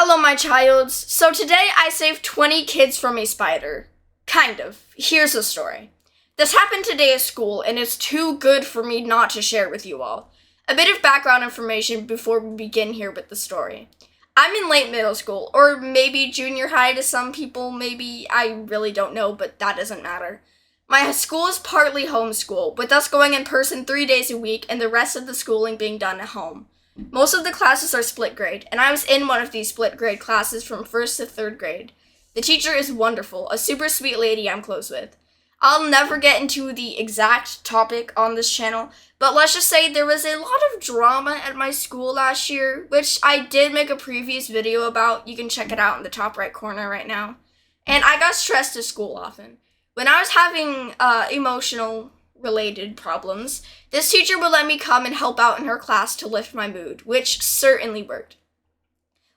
Hello, my childs. So today I saved 20 kids from a spider. Kind of. Here's the story. This happened today at school, and it's too good for me not to share with you all. A bit of background information before we begin here with the story. I'm in late middle school, or maybe junior high to some people, maybe, I really don't know, but that doesn't matter. My school is partly homeschool, with us going in person 3 days a week and the rest of the schooling being done at home. Most of the classes are split grade, and I was in one of these split grade classes from 1st to 3rd grade. The teacher is wonderful, a super sweet lady I'm close with. I'll never get into the exact topic on this channel, but let's just say there was a lot of drama at my school last year, which I did make a previous video about. You can check it out in the top right corner right now. And I got stressed at school often. When I was having emotional related problems, this teacher would let me come and help out in her class to lift my mood, which certainly worked.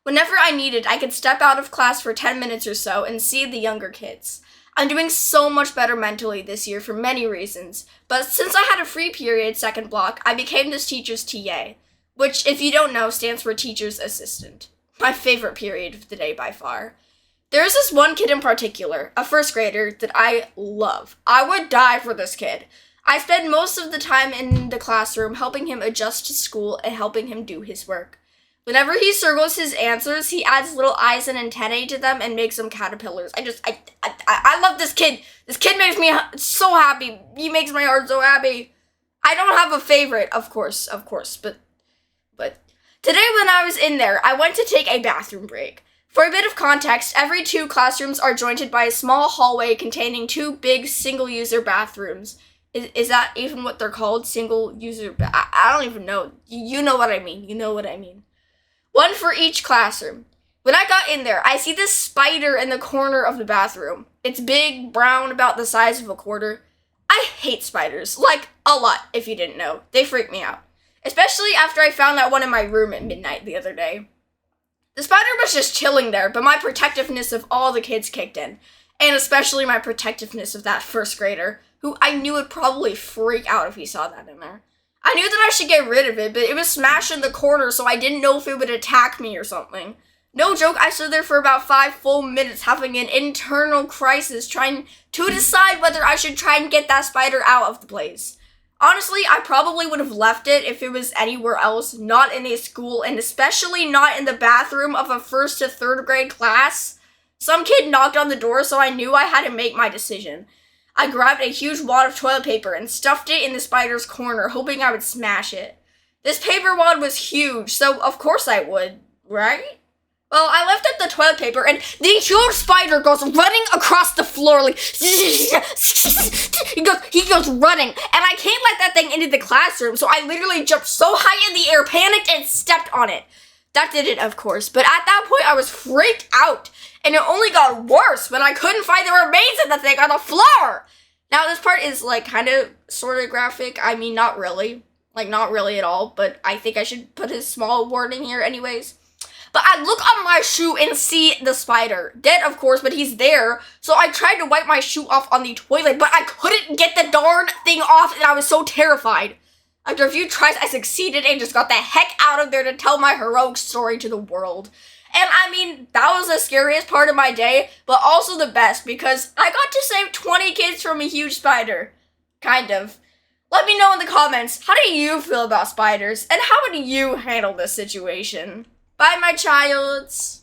Whenever I needed, I could step out of class for 10 minutes or so and see the younger kids. I'm doing so much better mentally this year for many reasons, but since I had a free period second block, I became this teacher's TA, which, if you don't know, stands for teacher's assistant. My favorite period of the day by far. There's this one kid in particular, a 1st grader, that I love. I would die for this kid. I spend most of the time in the classroom helping him adjust to school and helping him do his work. Whenever he circles his answers, he adds little eyes and antennae to them and makes them caterpillars. I love this kid. This kid makes me so happy. He makes my heart so happy. I don't have a favorite, of course, but today when I was in there, I went to take a bathroom break. For a bit of context, every 2 classrooms are jointed by a small hallway containing 2 big single-user bathrooms. Is that even what they're called? Single-user? I don't even know. You know what I mean. You know what I mean. One for each classroom. When I got in there, I see this spider in the corner of the bathroom. It's big, brown, about the size of a quarter. I hate spiders. Like, a lot, if you didn't know. They freak me out. Especially after I found that one in my room at midnight the other day. The spider was just chilling there, but my protectiveness of all the kids kicked in. And especially my protectiveness of that 1st grader, who I knew would probably freak out if he saw that in there. I knew that I should get rid of it, but it was smashed in the corner, so I didn't know if it would attack me or something. No joke, I stood there for about 5 full minutes having an internal crisis trying to decide whether I should try and get that spider out of the place. Honestly, I probably would have left it if it was anywhere else, not in a school, and especially not in the bathroom of a 1st to 3rd grade class. Some kid knocked on the door, so I knew I had to make my decision. I grabbed a huge wad of toilet paper and stuffed it in the spider's corner, hoping I would smash it. This paper wad was huge, so of course I would, right? Well, I lifted the toilet paper, and the huge spider goes running across the floor, like, he goes running, and I can't let that thing into the classroom, so I literally jumped so high in the air, panicked, and stepped on it. That did it, of course, but at that point, I was freaked out. And it only got worse when I couldn't find the remains of the thing on the floor. Now, this part is, like, kind of sort of graphic. I mean, not really. Like, not really at all. But I think I should put a small warning here anyways. But I look on my shoe and see the spider. Dead, of course, but he's there. So I tried to wipe my shoe off on the toilet, but I couldn't get the darn thing off, and I was so terrified. After a few tries, I succeeded and just got the heck out of there to tell my heroic story to the world. And I mean, that was the scariest part of my day, but also the best, because I got to save 20 kids from a huge spider. Kind of. Let me know in the comments, how do you feel about spiders, and how would you handle this situation? Bye, my childs.